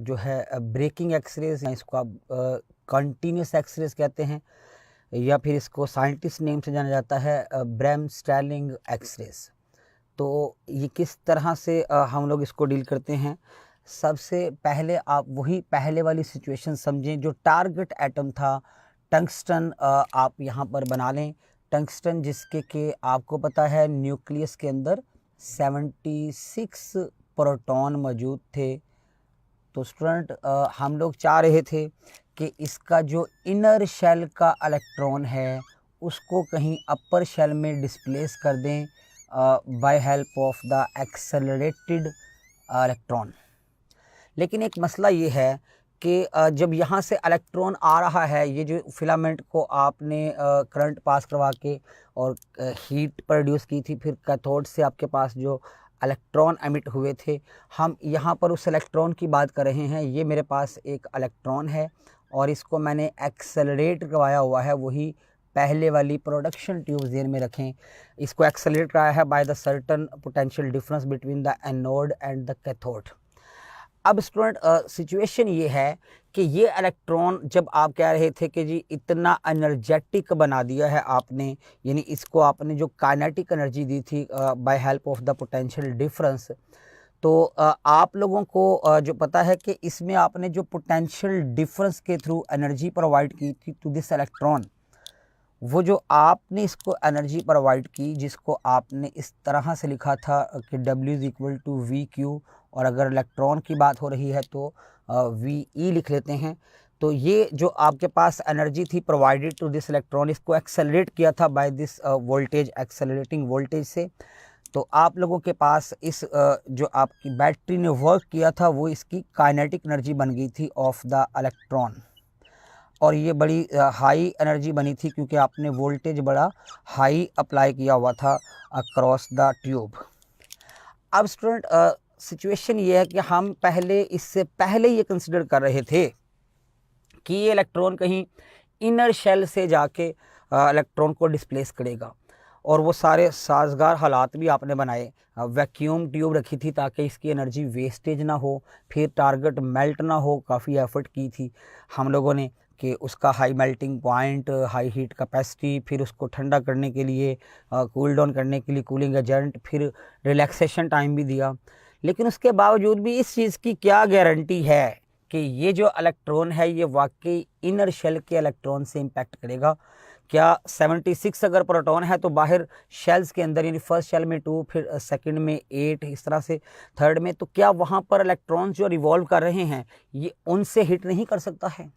जो है breaking X-rays, या इसको आप कंटिन्यूस एक्सरेज कहते हैं, या फिर इसको साइंटिस्ट नेम से जाना जाता है ब्रैमस्टैलिंग एक्सरेज। तो ये किस तरह से हम लोग इसको डील करते हैं। सबसे पहले आप वही पहले वाली सिचुएशन समझें, जो टारगेट एटम था टंगस्टन, आप यहाँ पर बना लें टंगस्टन, जिसके कि आपको पता है न्यूक्लियस के अंदर 76 प्रोटॉन मौजूद थे। तो स्टूडेंट हम लोग चाह रहे थे कि इसका जो इनर शेल का इलेक्ट्रॉन है उसको कहीं अपर शेल में डिस्प्लेस कर दें by help of the accelerated electron. लेकिन एक मसला ये है कि जब यहाँ से इलेक्ट्रॉन आ रहा है, ये जो फिलामेंट को आपने करंट पास करवा के और हीट प्रोड्यूस की थी, फिर कैथोड से आपके पास जो इलेक्ट्रॉन एमिट हुए थे, हम यहाँ पर उस इलेक्ट्रॉन की बात कर रहे हैं। ये मेरे पास एक इलेक्ट्रॉन है और इसको मैंने एक्सेलरेट करवाया हुआ है, वही पहले वाली प्रोडक्शन ट्यूब ज़हन में रखें। इसको एक्सेलरेट कराया है by the certain potential difference between the anode and the cathode. अब स्टूडेंट सिचुएशन ये है कि ये इलेक्ट्रॉन जब आप कह रहे थे कि जी इतना एनर्जेटिक बना दिया है आपने, यानी इसको आपने जो काइनेटिक एनर्जी दी थी by help of the potential difference, तो आप लोगों को जो पता है कि इसमें आपने जो पोटेंशियल डिफरेंस के थ्रू एनर्जी प्रोवाइड की थी टू दिस इलेक्ट्रॉन, वो जो आपने इसको एनर्जी प्रोवाइड की, जिसको आपने इस तरह से लिखा था कि W=VQ, और अगर इलेक्ट्रॉन की बात हो रही है तो VE लिख लेते हैं। तो ये जो आपके पास एनर्जी थी प्रोवाइडेड टू दिस इलेक्ट्रॉन, इसको एक्सेलरेट किया था by this voltage, accelerating voltage से। तो आप लोगों के पास इस जो आपकी बैटरी ने वर्क किया था वो इसकी काइनेटिक एनर्जी बन गई थी ऑफ द इलेक्ट्रॉन, और ये बड़ी हाई एनर्जी बनी थी क्योंकि आपने वोल्टेज बड़ा हाई अप्लाई किया हुआ था अक्रॉस द ट्यूब। अब स्टूडेंट सिचुएशन ये है कि हम पहले इससे पहले ये कंसिडर कर रहे थे कि ये इलेक्ट्रॉन कहीं इनर शेल से जाके इलेक्ट्रॉन को डिस्प्लेस करेगा, और वो सारे साजगार हालात भी आपने बनाए। वैक्यूम ट्यूब रखी थी ताकि इसकी एनर्जी वेस्टेज ना हो, फिर टारगेट मेल्ट ना हो, काफ़ी एफर्ट की थी हम लोगों ने कि उसका high melting point, high heat capacity, फिर उसको ठंडा करने के लिए कूल डाउन करने के लिए कूलिंग एजेंट, फिर रिलैक्सेशन टाइम भी दिया। लेकिन उसके बावजूद भी इस चीज़ की क्या गारंटी है कि ये जो इलेक्ट्रॉन है ये वाकई इनर शेल के इलेक्ट्रॉन से इम्पैक्ट करेगा? क्या 76 अगर प्रोटॉन है तो बाहर शेल्स के अंदर, यानी फर्स्ट शेल में 2, फिर सेकंड में 8, इस तरह से थर्ड में, तो क्या वहाँ पर इलेक्ट्रॉन्स जो रिवॉल्व कर रहे हैं ये उनसे हिट नहीं कर सकता है?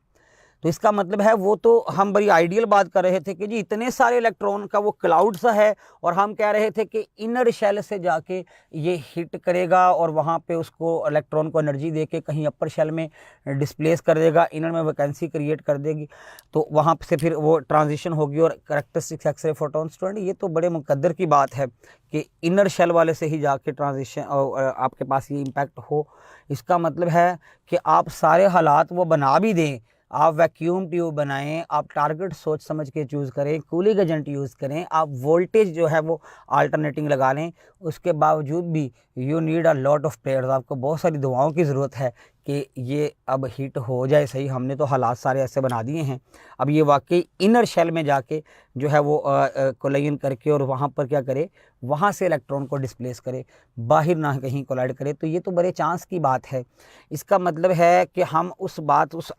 तो इसका मतलब है वो तो हम बड़ी आइडियल बात कर रहे थे कि जी इतने सारे इलेक्ट्रॉन का वो क्लाउड सा है, और हम कह रहे थे कि इनर शेल से जाके ये हिट करेगा और वहाँ पे उसको इलेक्ट्रॉन को एनर्जी दे के कहीं अपर शेल में डिस्प्लेस कर देगा, इनर में वैकेंसी क्रिएट कर देगी, तो वहाँ से फिर वो ट्रांजिशन होगी और कैरेक्टरिस्टिक्स एक्सरे फोटोन। स्टूडेंट ये तो बड़े मुकद्दर की बात है कि इनर शेल वाले से ही जाके ट्रांजिशन और आपके पास ये इम्पैक्ट हो। इसका मतलब है कि आप सारे हालात वो बना भी दें, आप वैक्यूम ट्यूब बनाएं, आप टारगेट सोच समझ के चूज़ करें, कूलिंग एजेंट यूज़ करें, आप वोल्टेज जो है वो अल्टरनेटिंग लगा लें, उसके बावजूद भी you need a lot of prayers, आपको बहुत सारी दुआओं की ज़रूरत है कि ये अब हीट हो जाए सही। हमने तो हालात सारे ऐसे बना दिए हैं, अब ये वाकई इनर शेल में जाके जो है वो कोलाइन करके और वहाँ पर क्या करे, वहाँ से इलेक्ट्रॉन को डिस्प्लेस करे, बाहर ना कहीं कोलाइड करे। तो ये तो बड़े चांस की बात है। इसका मतलब है कि हम उस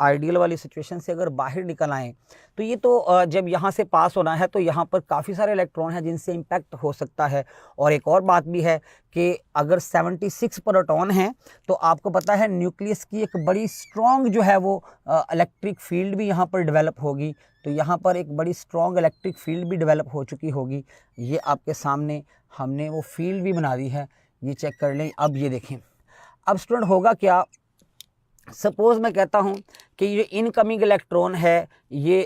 आइडियल वाली सिचुएशन से अगर बाहर निकल आएँ तो ये तो जब यहाँ से पास होना है तो यहाँ पर काफ़ी सारे इलेक्ट्रॉन हैं जिनसे इम्पैक्ट हो सकता है। और एक और बात भी है कि अगर 76 प्रोटॉन हैं तो आपको पता है न्यूक्लियस की एक बड़ी स्ट्रॉन्ग जो है वो इलेक्ट्रिक फील्ड भी यहाँ पर डेवलप होगी। तो यहाँ पर एक बड़ी स्ट्रॉन्ग इलेक्ट्रिक फील्ड भी डेवलप हो चुकी होगी। ये आपके सामने हमने वो फील्ड भी बना दी है, ये चेक कर लें। अब ये देखें, अब स्टूडेंट होगा क्या, सपोज़ मैं कहता हूँ कि ये इनकमिंग इलेक्ट्रॉन है ये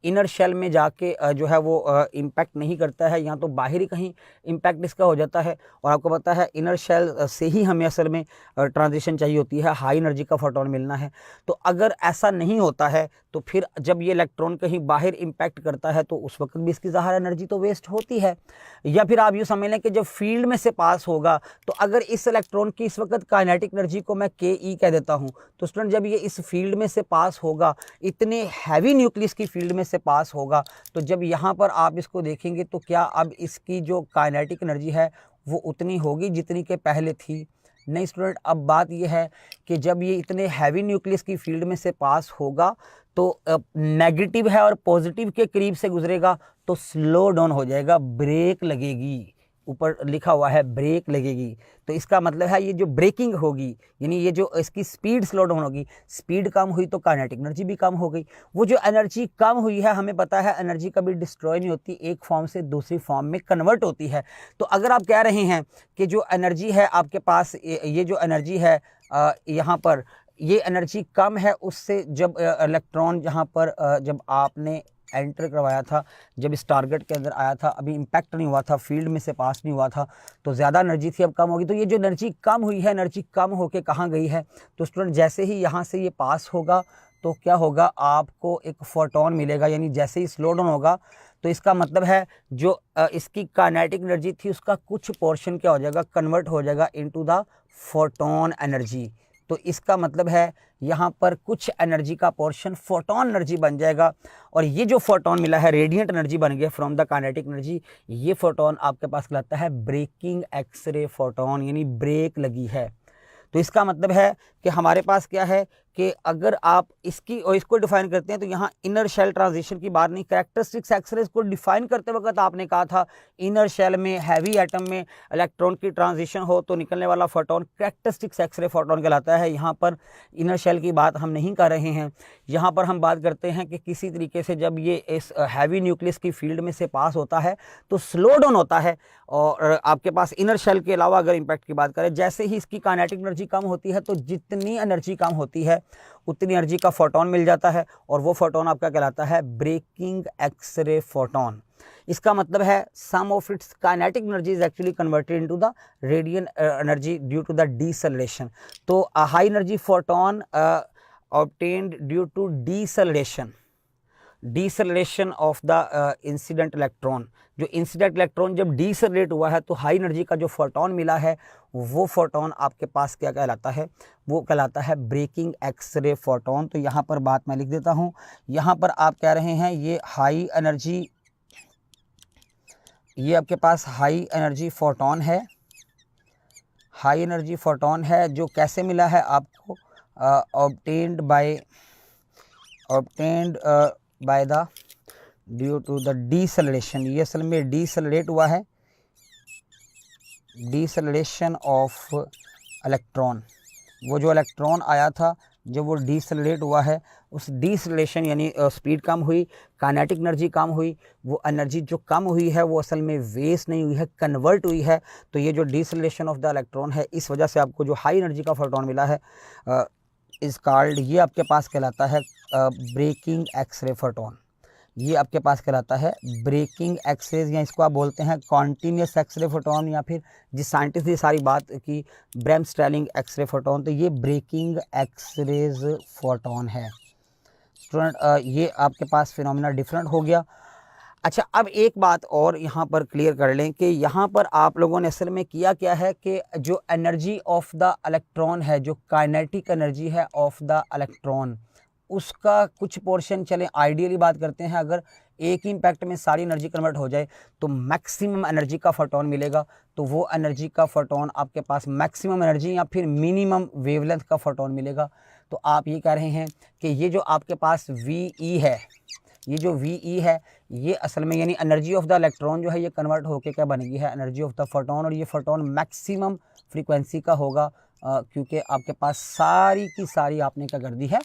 इनर शेल में जाके जो है वो इम्पैक्ट नहीं करता है, या तो बाहरी कहीं इम्पैक्ट इसका हो जाता है। और आपको पता है इनर शेल से ही हमें असल में ट्रांजिशन चाहिए होती है, हाई एनर्जी का फोटोन मिलना है। तो अगर ऐसा नहीं होता है तो फिर जब ये इलेक्ट्रॉन कहीं बाहर इम्पैक्ट करता है तो उस वक्त भी इसकी ज़ाहिर एनर्जी तो वेस्ट होती है। या फिर आप यूँ समझ लें कि जब फील्ड में से पास होगा तो अगर इस इलेक्ट्रॉन की इस वक्त काइनेटिक एनर्जी को मैं के कह देता हूँ, तो स्टूडेंट जब ये इस फील्ड में से पास होगा, इतने हैवी न्यूक्लियस की फील्ड में से पास होगा, तो जब यहाँ पर आप इसको देखेंगे तो क्या अब इसकी जो काइनेटिक एनर्जी है वो उतनी होगी जितनी के पहले थी? नहीं स्टूडेंट, अब बात यह है कि जब ये इतने हैवी न्यूक्लियस की फील्ड में से पास होगा तो नेगेटिव है और पॉजिटिव के करीब से गुजरेगा तो स्लो डाउन हो जाएगा, ब्रेक लगेगी। ऊपर लिखा हुआ है ब्रेक लगेगी, तो इसका मतलब है ये जो ब्रेकिंग होगी, यानी ये जो इसकी स्पीड स्लो डाउन होगी, स्पीड कम हुई तो काइनेटिक एनर्जी भी कम हो गई। वो जो एनर्जी कम हुई है, हमें पता है एनर्जी कभी डिस्ट्रॉय नहीं होती, एक फॉर्म से दूसरी फॉर्म में कन्वर्ट होती है। तो अगर आप कह रहे हैं कि जो एनर्जी है आपके पास, ये जो एनर्जी है यहाँ पर ये एनर्जी कम है उससे, जब इलेक्ट्रॉन यहाँ पर जब आपने एंटर करवाया था, जब इस टारगेट के अंदर आया था, अभी इम्पैक्ट नहीं हुआ था, फील्ड में से पास नहीं हुआ था, तो ज़्यादा एनर्जी थी, अब कम होगी। तो ये जो एनर्जी कम हुई है, एनर्जी कम होके कहाँ गई है? तो स्टूडेंट जैसे ही यहाँ से ये पास होगा तो क्या होगा, आपको एक फोटोन मिलेगा, यानी जैसे ही स्लो डाउन होगा तो इसका मतलब है जो इसकी काइनेटिक एनर्जी थी उसका कुछ पोर्शन क्या हो जाएगा, कन्वर्ट हो जाएगा इनटू द फोटोन एनर्जी। तो इसका मतलब है यहाँ पर कुछ एनर्जी का पोर्शन फोटोन एनर्जी बन जाएगा, और ये जो फोटोन मिला है रेडिएंट एनर्जी बन गया फ्रॉम द काइनेटिक एनर्जी, ये फोटोन आपके पास कहलाता है ब्रेकिंग एक्सरे फोटोन, यानी ब्रेक लगी है। तो इसका मतलब है कि हमारे पास क्या है कि अगर आप इसकी और इसको डिफाइन करते हैं तो यहाँ इनर शेल ट्रांजिशन की बात नहीं, कैरेक्टरिस्टिक्स एक्सरेज को डिफाइन करते वक्त आपने कहा था इनर शेल में हैवी एटम में इलेक्ट्रॉन की ट्रांजिशन हो तो निकलने वाला फोटोन कैरेक्टरिस्टिक्स एक्सरे फोटोन कहलाता है। यहाँ पर इनर शेल की बात हम नहीं कर रहे हैं, यहाँ पर हम बात करते हैं कि किसी तरीके से जब ये इस हैवी न्यूक्लियस की फील्ड में से पास होता है तो स्लो डाउन होता है। और आपके पास इनर शेल के अलावा अगर इम्पैक्ट की बात करें, जैसे ही इसकी काइनेटिक एनर्जी कम होती है तो जितनी एनर्जी कम होती है उतनी एनर्जी का फोटोन मिल जाता है, और वो फोटोन आपका कहलाता है ब्रेकिंग एक्सरे फोटोन। इसका मतलब है some of its kinetic energy is actually converted into the radiant energy due to the deceleration. तो high energy photon obtained due to deceleration of the incident electron. जो incident electron जब decelerate हुआ है तो high energy का जो photon मिला है वो फोटोन आपके पास क्या कहलाता है, वो कहलाता है ब्रेकिंग एक्सरे फोटोन। तो यहाँ पर बात मैं लिख देता हूँ, यहाँ पर आप कह रहे हैं ये हाई एनर्जी, ये आपके पास हाई एनर्जी फोटोन है, हाई एनर्जी फोटोन है जो कैसे मिला है आपको, obtained by the due to the deceleration. ये असल में डीसेलेरेट हुआ है, डीसेलेरेशन ऑफ इलेक्ट्रॉन। वो जो इलेक्ट्रॉन आया था जब वो डीसेलेरेट हुआ है, उस डीसेलेरेशन यानी स्पीड कम हुई, काइनेटिक एनर्जी कम हुई, वो एनर्जी जो कम हुई है वो असल में वेस्ट नहीं हुई है, कन्वर्ट हुई है। तो ये जो डीसेलेरेशन ऑफ द इलेक्ट्रॉन है, इस वजह से आपको जो हाई एनर्जी का फोटोन मिला है इज़ कॉल्ड, ये आपके पास कहलाता है ब्रेकिंग एक्सरे फोटोन। ये आपके पास कहलाता है ब्रेकिंग एक्सरेज, या इसको आप बोलते हैं कॉन्टीन्यूस एक्सरे फोटोन, या फिर जिस साइंटिस्ट ने सारी बात की ब्रैमस्टैलिंग एक्सरे फोटोन, तो ये ब्रेकिंग एक्सरेज फोटोन है। स्टूडेंट ये आपके पास फिनोमेना डिफरेंट हो गया। अच्छा, अब एक बात और यहाँ पर क्लियर कर लें कि यहाँ पर आप लोगों ने असल में किया क्या है कि जो एनर्जी ऑफ द इलेक्ट्रॉन है, जो काइनेटिक एनर्जी है ऑफ द इलेक्ट्रॉन, उसका कुछ पोर्शन, चलें आइडियली बात करते हैं, अगर एक ही इम्पैक्ट में सारी एनर्जी कन्वर्ट हो जाए तो मैक्सिमम एनर्जी का फोटोन मिलेगा। तो वो एनर्जी का फोटोन आपके पास मैक्सिमम एनर्जी या फिर मिनिमम वेवलेंथ का फोटोन मिलेगा। तो आप ये कह रहे हैं कि ये जो आपके पास VE है, ये जो VE है ये असल में यानी एनर्जी ऑफ द इलेक्ट्रॉन जो है ये कन्वर्ट होकर क्या बनेगी है एनर्जी ऑफ द फोटोन, और ये फोटोन मैक्सिमम फ्रीक्वेंसी का होगा क्योंकि आपके पास सारी की सारी आपने क्या कर दी है,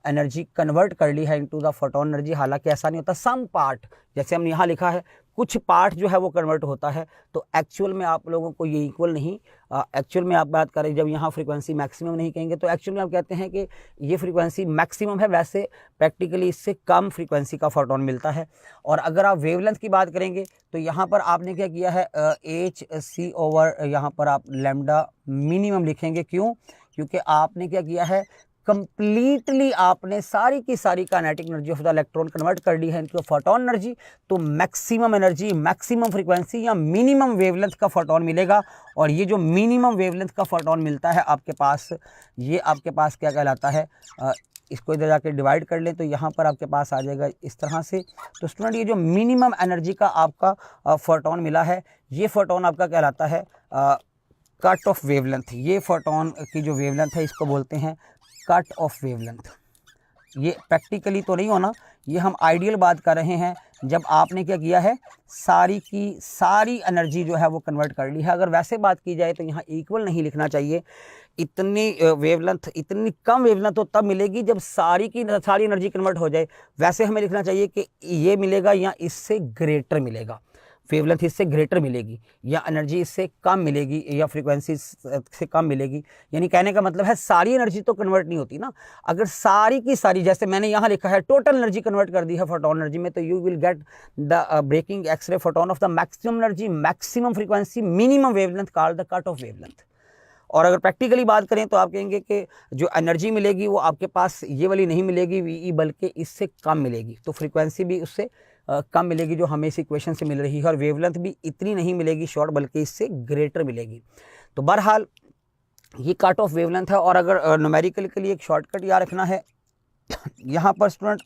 एनर्जी कन्वर्ट कर ली है इनटू द फोटोन एनर्जी। हालांकि ऐसा नहीं होता, सम पार्ट, जैसे हमने यहाँ लिखा है कुछ पार्ट जो है वो कन्वर्ट होता है। तो एक्चुअल में आप लोगों को ये इक्वल नहीं, एक्चुअल में आप बात करें जब यहाँ फ्रीक्वेंसी मैक्सिमम नहीं कहेंगे तो एक्चुअल में आप कहते हैं कि ये फ्रीक्वेंसी मैक्सिमम है, वैसे प्रैक्टिकली इससे कम फ्रीक्वेंसी का फोटोन मिलता है। और अगर आप वेवलेंथ की बात करेंगे तो यहाँ पर आपने क्या किया है, एच सी ओवर यहाँ पर आप लैम्डा मिनिमम लिखेंगे। क्यों? क्योंकि आपने क्या किया है, कंप्लीटली आपने सारी की सारी kinetic energy of the electron convert कर दी है इनकी फोटोन एनर्जी। तो मैक्सिमम एनर्जी, मैक्सिमम फ्रीक्वेंसी या मिनिमम वेवलेंथ का फोटोन मिलेगा। और ये जो मिनिमम वेवलेंथ का फोटोन मिलता है आपके पास, ये आपके पास क्या कहलाता है, इसको इधर जाके डिवाइड कर लें तो यहाँ पर आपके पास आ जाएगा इस तरह से। तो स्टूडेंट ये जो मिनिमम एनर्जी का आपका फोटोन मिला है, ये फोटोन आपका कहलाता है कट ऑफ वेवलेंथ। ये फोटोन की जो वेवलेंथ है इसको बोलते हैं कट ऑफ वेवलेंथ। ये प्रैक्टिकली तो नहीं होना, ये हम आइडियल बात कर रहे हैं जब आपने क्या किया है, सारी की सारी एनर्जी जो है वो कन्वर्ट कर ली है। अगर वैसे बात की जाए तो यहाँ इक्वल नहीं लिखना चाहिए। इतनी वेवलेंथ, इतनी कम वेवलेंथ तो तब मिलेगी जब सारी की सारी एनर्जी कन्वर्ट हो जाए। वैसे हमें लिखना चाहिए कि ये मिलेगा या इससे ग्रेटर मिलेगा, वेवलेंथ इससे ग्रेटर मिलेगी या एनर्जी इससे कम मिलेगी या फ्रीक्वेंसी से कम मिलेगी। यानी कहने का मतलब है सारी एनर्जी तो कन्वर्ट नहीं होती ना। अगर सारी की सारी, जैसे मैंने यहाँ लिखा है टोटल एनर्जी कन्वर्ट कर दी है फोटोन एनर्जी में, तो you will get the braking X-ray photon of the maximum energy, maximum frequency, minimum wavelength called the cut off wavelength. और अगर प्रैक्टिकली बात करें तो आप कहेंगे कि जो एनर्जी मिलेगी वो आपके पास ये वाली नहीं मिलेगी वी, बल्कि इससे कम मिलेगी। तो फ्रीक्वेंसी भी उससे कम मिलेगी जो हमें इस इक्वेशन से मिल रही है, और वेवलेंथ भी इतनी नहीं मिलेगी शॉर्ट, बल्कि इससे ग्रेटर मिलेगी। तो बहरहाल ये कट ऑफ वेवलेंथ है। और अगर न्यूमेरिकल के लिए एक शॉर्टकट याद रखना है, यहाँ पर स्टूडेंट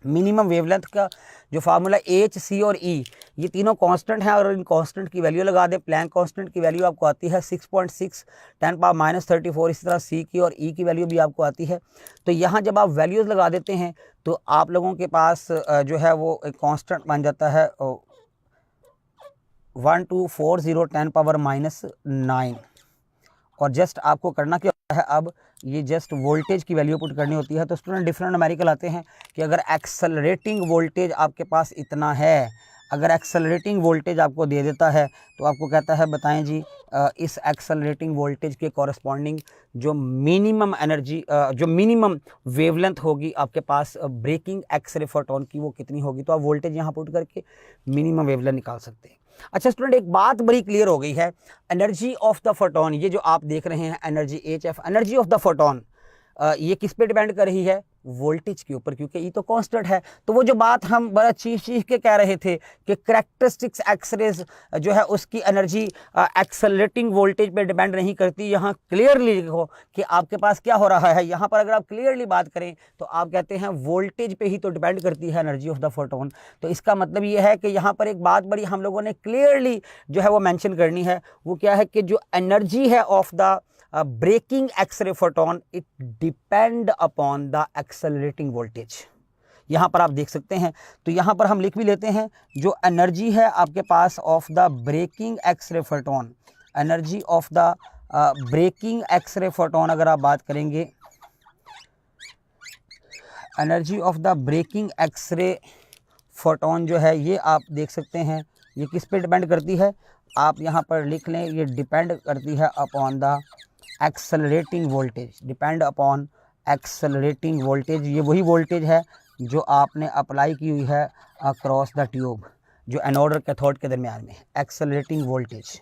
मिनिमम वेवलेंथ का जो फार्मूला एच, सी और ई, ये तीनों कांस्टेंट हैं। और इन कांस्टेंट की वैल्यू लगा दें, प्लैंक कांस्टेंट की वैल्यू आपको आती है 6.6 10⁻⁻34। इसी तरह सी की और ई की वैल्यू भी आपको आती है। तो यहाँ जब आप वैल्यूज़ लगा देते हैं तो आप लोगों के पास जो है वो एक कांस्टेंट बन जाता है 1240 10⁻⁻9। और जस्ट आपको करना क्या है, अब ये जस्ट वोल्टेज की वैल्यू पुट करनी होती है। तो स्टूडेंट डिफरेंट न्यूमेरिकल आते हैं कि अगर एक्सेलरेटिंग वोल्टेज आपके पास इतना है, अगर एक्सेलरेटिंग वोल्टेज आपको दे देता है तो आपको कहता है बताएं जी इस एक्सेलरेटिंग वोल्टेज के कॉरस्पॉन्डिंग जो मिनिमम एनर्जी, जो मिनिमम वेवलेंथ होगी आपके पास ब्रेकिंग एक्सरे फोटोन की, वो कितनी होगी। तो आप वोल्टेज यहाँ पुट करके मिनिमम वेवलेंथ निकाल सकते हैं। अच्छा स्टूडेंट, एक बात बड़ी क्लियर हो गई है, एनर्जी ऑफ द फोटोन, ये जो आप देख रहे हैं energy H F, energy of the photon, ये किस पे डिपेंड कर रही है, वोल्टेज के ऊपर, क्योंकि ये तो कांस्टेंट है। तो वो जो बात हम बड़ा चीख के कह रहे थे कि कैरेक्टरिस्टिक्स एक्सरेज जो है उसकी एनर्जी एक्सेलरेटिंग वोल्टेज पे डिपेंड नहीं करती, यहाँ क्लियरली लिखो कि आपके पास क्या हो रहा है। यहाँ पर अगर आप क्लियरली बात करें तो आप कहते हैं वोल्टेज पे ही तो डिपेंड करती है एनर्जी ऑफ द फोटोन। तो इसका मतलब ये है कि यहाँ पर एक बात बड़ी हम लोगों ने क्लियरली जो है वो मेंशन करनी है, वो क्या है कि जो एनर्जी है of the braking X-ray photon, it depend upon the accelerating voltage. यहाँ पर आप देख सकते हैं, तो यहाँ पर हम लिख भी लेते हैं जो एनर्जी है आपके पास of the braking X-ray photon, energy of the braking X-ray photon, अगर आप बात करेंगे energy of the braking X-ray photon जो है, ये आप देख सकते हैं ये किस पे डिपेंड करती है, आप यहाँ पर लिख लें, ये डिपेंड करती है upon the accelerating voltage, depend upon accelerating voltage. ये वही वोल्टेज है जो आपने अप्लाई की हुई है अक्रॉस द ट्यूब, जो एनोड और कैथोड के दरमियान में, एक्सेलरेटिंग वोल्टेज।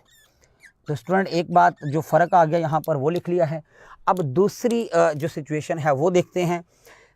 तो स्टूडेंट एक बात जो फ़र्क आ गया यहाँ पर वो लिख लिया है। अब दूसरी जो सिचुएशन है वो देखते हैं।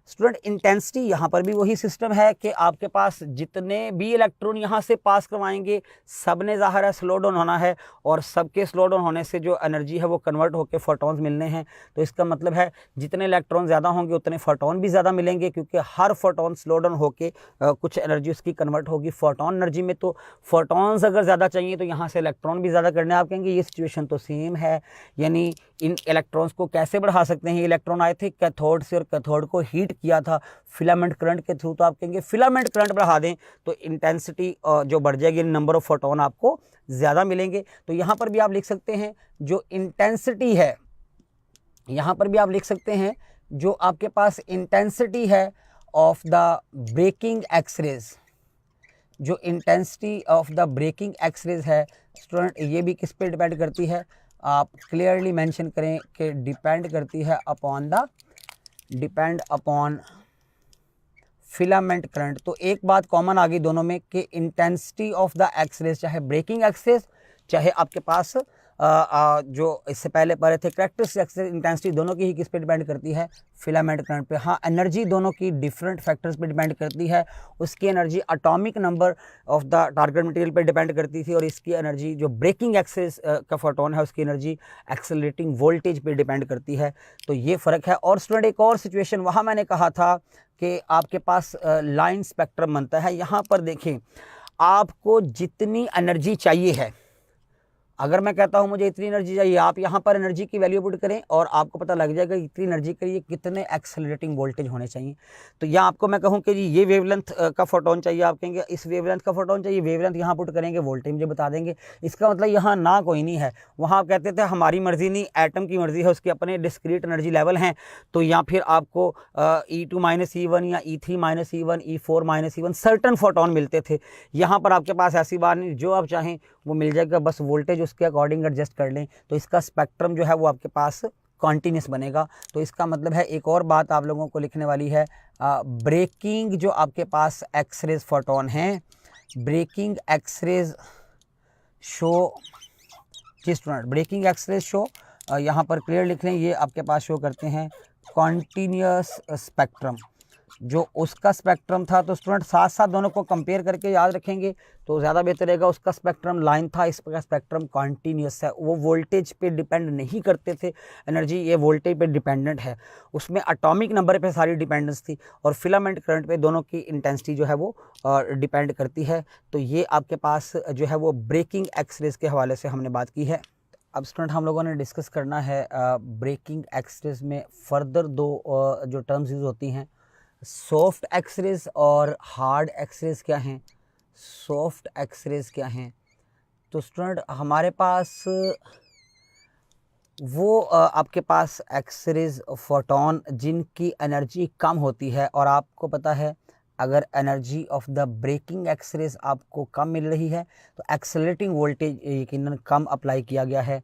स्टूडेंट इंटेंसिटी, यहाँ पर भी वही सिस्टम है कि आपके पास जितने भी इलेक्ट्रॉन यहाँ से पास करवाएंगे सब ने ज़ाहिर है स्लो डाउन होना है, और सबके स्लो डाउन होने से जो एनर्जी है वो कन्वर्ट होकर फोटोन्स मिलने हैं। तो इसका मतलब है जितने इलेक्ट्रॉन ज़्यादा होंगे उतने फोटोन भी ज़्यादा मिलेंगे, क्योंकि हर फोटोन स्लो डाउन होकर कुछ एनर्जी उसकी कन्वर्ट होगी फोटोन एनर्जी में। तो फोटोन्स अगर ज़्यादा चाहिए तो यहाँ से इलेक्ट्रॉन भी ज़्यादा करने। आप कहेंगे ये सिचुएशन तो सेम है, यानी इन इलेक्ट्रॉन्स को कैसे बढ़ा सकते हैं। इलेक्ट्रॉन आए थे कैथोड से और कैथोड को हीट किया था फिलामेंट करंट के थ्रू, तो आप कहेंगे फिलामेंट करंट बढ़ा दें तो इंटेंसिटी जो बढ़ जाएगी, नंबर ऑफ फोटोन आपको ज़्यादा मिलेंगे। तो यहाँ पर भी आप लिख सकते हैं जो इंटेंसिटी है, यहाँ पर भी आप लिख सकते हैं जो आपके पास इंटेंसिटी है ऑफ द ब्रेकिंग एक्सरेज, जो intensity of the braking X-rays है स्टूडेंट, ये भी किस पे डिपेंड करती है, आप क्लियरली मेंशन करें कि डिपेंड करती है अपॉन फिलामेंट करंट। तो एक बात कॉमन आ गई दोनों में कि इंटेंसिटी ऑफ द एक्सरेज, चाहे ब्रेकिंग एक्सरेज चाहे आपके पास जो इससे पहले पढ़े थे कैरेक्टरिस्टिक एक्सरेज, इंटेंसिटी दोनों की ही किस पे डिपेंड करती है, फिलामेंट करंट पे। हाँ, एनर्जी दोनों की डिफरेंट फैक्टर्स पे डिपेंड करती है। उसकी energy atomic number of the target material पे डिपेंड करती थी, और इसकी एनर्जी जो ब्रेकिंग एक्सेस का फोटोन है उसकी एनर्जी एक्सेलरेटिंग वोल्टेज पे डिपेंड करती है। तो ये फ़र्क है। और स्टूडेंट एक और सिचुएशन वहाँ मैंने कहा था कि आपके पास लाइन स्पेक्ट्रम बनता है। यहाँ पर देखें, आपको जितनी एनर्जी चाहिए है, अगर मैं कहता हूं मुझे इतनी एनर्जी चाहिए, आप यहाँ पर एनर्जी की वैल्यू पुट करें और आपको पता लग जाएगा इतनी एनर्जी के लिए कितने एक्सेलरेटिंग वोल्टेज होने चाहिए। तो यहाँ आपको मैं कहूँ कि जी ये वेवलेंथ का फोटोन चाहिए, आप कहेंगे इस वेवलेंथ का फोटोन चाहिए, वेवलेंथ यहाँ पुट करेंगे, वोल्टेज मुझे बता देंगे। इसका मतलब यहाँ ना कोई नहीं है। वहाँ आप कहते थे हमारी मर्जी नहीं, एटम की मर्जी है, उसके अपने डिस्क्रीट एनर्जी लेवल हैं। तो या फिर आपको E2 - E1 या E3 - E1, E4 - E1 certain photon मिलते थे। यहाँ पर आपके पास ऐसी बात नहीं, जो आप चाहें वो मिल जाएगा, बस वोल्टेज उसके अकॉर्डिंग एडजस्ट कर लें। तो इसका स्पेक्ट्रम जो है वो आपके पास कॉन्टीन्यूस बनेगा। तो इसका मतलब है, एक और बात आप लोगों को लिखने वाली है, ब्रेकिंग जो आपके पास एक्सरेज फोटोन हैं, ब्रेकिंग एक्सरेज शो, जी स्टूडेंट ब्रेकिंग एक्सरेज शो यहाँ पर क्लियर लिख लें, ये आपके पास शो करते हैं कॉन्टीन्यूस स्पेक्ट्रम, जो उसका स्पेक्ट्रम था। तो स्टूडेंट साथ साथ दोनों को कंपेयर करके याद रखेंगे तो ज़्यादा बेहतर रहेगा। उसका स्पेक्ट्रम लाइन था, इसका स्पेक्ट्रम कॉन्टीन्यूस है। वो वोल्टेज पे डिपेंड नहीं करते थे एनर्जी, ये वोल्टेज पे डिपेंडेंट है। उसमें एटॉमिक नंबर पे सारी डिपेंडेंस थी, और फिलामेंट करंट पे दोनों की इंटेंसिटी जो है वो डिपेंड करती है। तो ये आपके पास जो है वो ब्रेकिंग एक्सरेज के हवाले से हमने बात की है। अब स्टूडेंट हम लोगों ने डिस्कस करना है ब्रेकिंग एक्सरेज में फर्दर दो जो टर्म्स यूज़ होती हैं, सॉफ्ट एक्सरेज और हार्ड एक्सरेज क्या हैं, सॉफ्ट एक्सरेज क्या हैं। तो स्टूडेंट हमारे पास वो आपके पास एक्सरेज फोटोन जिनकी एनर्जी कम होती है, और आपको पता है अगर energy of the braking X-rays आपको कम मिल रही है तो एक्सेलरेटिंग वोल्टेज यकीनन कम अप्लाई किया गया है।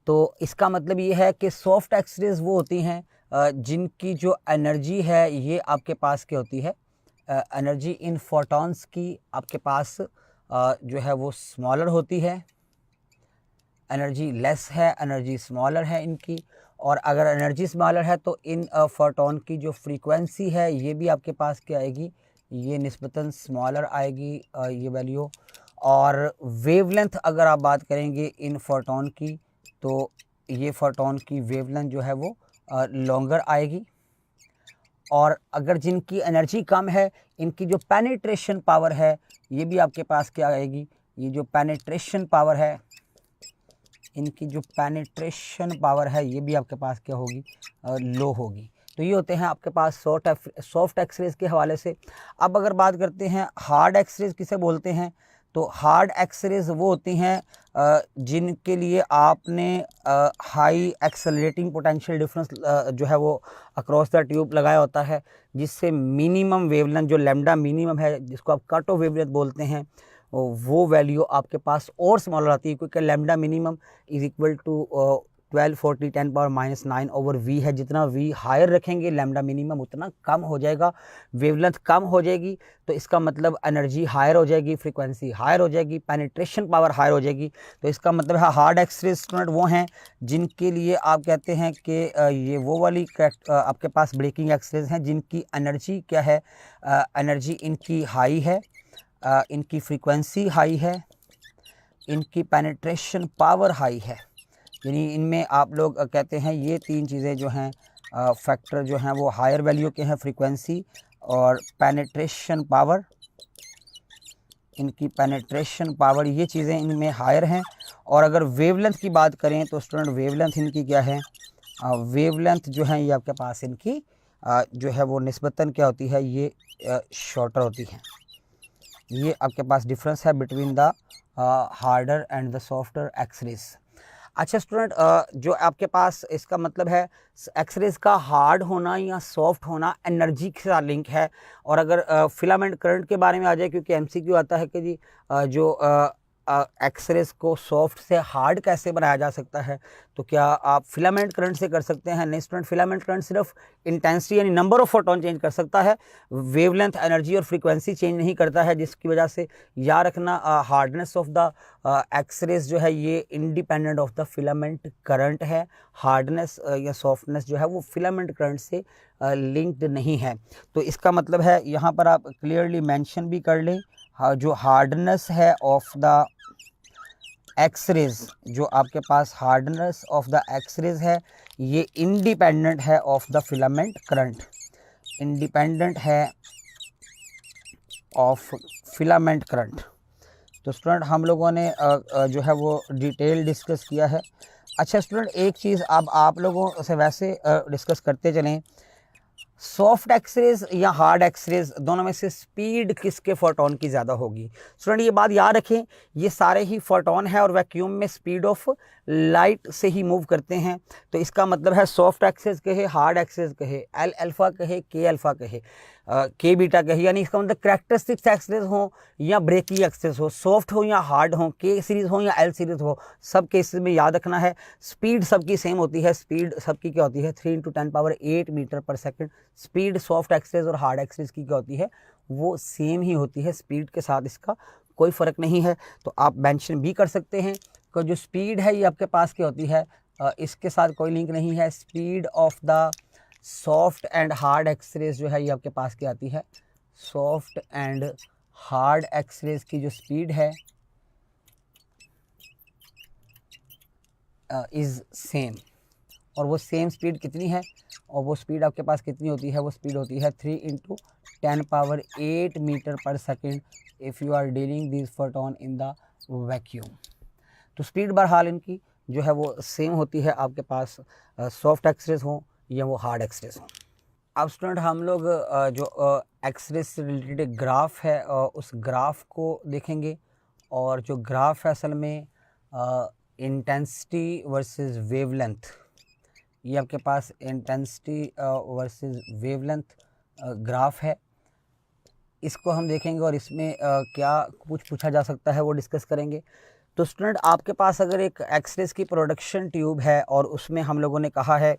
तो इसका मतलब ये है कि सॉफ्ट एक्सरेज वो होती हैं जिनकी जो एनर्जी है ये आपके पास क्या होती है, एनर्जी इन फोटॉन्स की आपके पास जो है वो स्मॉलर होती है, एनर्जी लेस है, एनर्जी स्मॉलर है इनकी। और अगर एनर्जी स्मॉलर है तो इन फोटॉन की जो फ्रीक्वेंसी है ये भी आपके पास क्या आएगी, ये निस्बतन स्मॉलर आएगी ये वैल्यू। और वेवलेंथ अगर आप बात करेंगे इन फोटॉन की तो ये फोटॉन की वेवलेंथ जो है वो लॉन्गर आएगी। और अगर जिनकी एनर्जी कम है इनकी जो पेनिट्रेशन पावर है ये भी आपके पास क्या आएगी, ये जो पेनिट्रेशन पावर है, इनकी जो पेनिट्रेशन पावर है ये भी आपके पास क्या होगी, लो होगी। तो ये होते हैं आपके पास सॉफ्ट एक्सरेज के हवाले से। अब अगर बात करते हैं हार्ड एक्सरेज किसे बोलते हैं, तो हार्ड एक्सरेज वो होती हैं जिनके लिए आपने हाई एक्सेलरेटिंग पोटेंशियल डिफरेंस जो है वो अक्रॉस द ट्यूब लगाया होता है, जिससे मिनिमम वेवलेंथ जो लैम्डा मिनिमम है, जिसको आप कट ऑफ वेवलेंथ बोलते हैं, वो वैल्यू आपके पास और स्मॉलर आती है, क्योंकि lambda minimum is equal to 1240 10⁻⁹/V है। जितना V हायर रखेंगे लैम्डा मिनिमम उतना कम हो जाएगा, वेवलेंथ कम हो जाएगी। तो इसका मतलब एनर्जी हायर हो जाएगी, फ्रीक्वेंसी हायर हो जाएगी, पेनिट्रेशन पावर हायर हो जाएगी। तो इसका मतलब है हार्ड एक्सरेज स्टूडेंट वो हैं जिनके लिए आप कहते हैं कि ये वो वाली आपके पास ब्रेकिंग एक्सरेज हैं जिनकी एनर्जी क्या है, एनर्जी इनकी हाई है, इनकी फ्रीक्वेंसी हाई है, इनकी पेनिट्रेशन पावर हाई है। यानी इनमें आप लोग कहते हैं ये तीन चीज़ें जो हैं फैक्टर जो हैं वो हायर वैल्यू के हैं, फ्रीक्वेंसी और पेनिट्रेशन पावर, इनकी पेनिट्रेशन पावर ये चीज़ें इनमें हायर हैं। और अगर वेवलेंथ की बात करें तो स्टूडेंट वेवलेंथ इनकी क्या है, वेवलेंथ जो है ये आपके पास इनकी जो है वो निस्बतन क्या होती है, ये शॉर्टर होती है। ये आपके पास डिफरेंस है between the harder and the softer X-rays. अच्छा स्टूडेंट, जो आपके पास इसका मतलब है एक्सरेज का हार्ड होना या सॉफ्ट होना एनर्जी के साथ लिंक है। और अगर फिलामेंट करंट के बारे में आ जाए, क्योंकि एमसीक्यू आता है कि जी जो एक्सरेज को सॉफ्ट से हार्ड कैसे बनाया जा सकता है, तो क्या आप फिलामेंट करंट से कर सकते हैं? नहीं स्टूडेंट, फिलामेंट करंट सिर्फ इंटेंसिटी यानी नंबर ऑफ फोटोन चेंज कर सकता है, वेवलेंथ, एनर्जी और फ्रीक्वेंसी चेंज नहीं करता है, जिसकी वजह से याद रखना हार्डनेस ऑफ द एक्सरेज जो है ये independent of the filament current है। हार्डनेस या सॉफ्टनेस जो है वो फिलामेंट करंट से लिंक्ड नहीं है। तो इसका मतलब है यहाँ पर आप क्लियरली मेंशन भी कर लें, जो हार्डनेस है ऑफ द एक्सरेज, जो आपके पास हार्डनेस ऑफ द एक्सरेज है ये इंडिपेंडेंट है of the filament current, independent है ऑफ फिलामेंट करंट। तो स्टूडेंट हम लोगों ने जो है वो डिटेल डिस्कस किया है। अच्छा स्टूडेंट, एक चीज़ अब आप लोगों से वैसे डिस्कस करते चलें, सॉफ्ट एक्सरेज या हार्ड एक्सरेज दोनों में से स्पीड किसके फोटोन की ज़्यादा होगी? स्टूडेंट ये बात याद रखें, ये सारे ही फोटोन है और वैक्यूम में स्पीड ऑफ लाइट से ही मूव करते हैं। तो इसका मतलब है सॉफ्ट एक्सरेज कहे, हार्ड एक्सरेज कहे, एल अल्फ़ा कहे, के अल्फ़ा कहे, के बीटा कहे, यानी इसका मतलब करैक्टरिस्टिक्स एक्सरेज हो या ब्रेकिंग एक्सरेज हो, सॉफ्ट हो या हार्ड हो, के सीरीज हो या एल सीरीज हो, सब केसेस में याद रखना है स्पीड सबकी सेम होती है। स्पीड सबकी क्या होती है? 3 × 10⁸ मीटर पर सेकंड। स्पीड सॉफ्ट एक्सरेज और हार्ड एक्सरेज की क्या होती है? वो सेम ही होती है, स्पीड के साथ इसका कोई फ़र्क नहीं है। तो आप मेंशन भी कर सकते हैं कि जो स्पीड है ये आपके पास क्या होती है, इसके साथ कोई लिंक नहीं है। Speed of the soft and hard X-rays जो है ये आपके पास क्या आती है? सॉफ्ट एंड हार्ड एक्सरेज की जो स्पीड है इज़ सेम। और वो सेम स्पीड कितनी है? और वो स्पीड आपके पास कितनी होती है? वो स्पीड होती है 3 × 10⁸ मीटर पर second if you are dealing this photon in the vacuum. तो स्पीड बहरहाल इनकी जो है वो सेम होती है, आपके पास सॉफ्ट एक्सरेज हो या वो हार्ड एक्सरेज हो। अब स्टूडेंट हम लोग जो एक्सरेज से रिलेटेड ग्राफ है उस ग्राफ को देखेंगे। और जो ग्राफ है असल में इंटेंसिटी वर्सेस वेवलेंथ, ये आपके पास इंटेंसिटी वर्सेस वेवलेंथ ग्राफ है, इसको हम देखेंगे और इसमें क्या कुछ पूछा जा सकता है वो डिस्कस करेंगे। तो स्टूडेंट आपके पास अगर एक एक्सरेज की प्रोडक्शन ट्यूब है और उसमें हम लोगों ने कहा है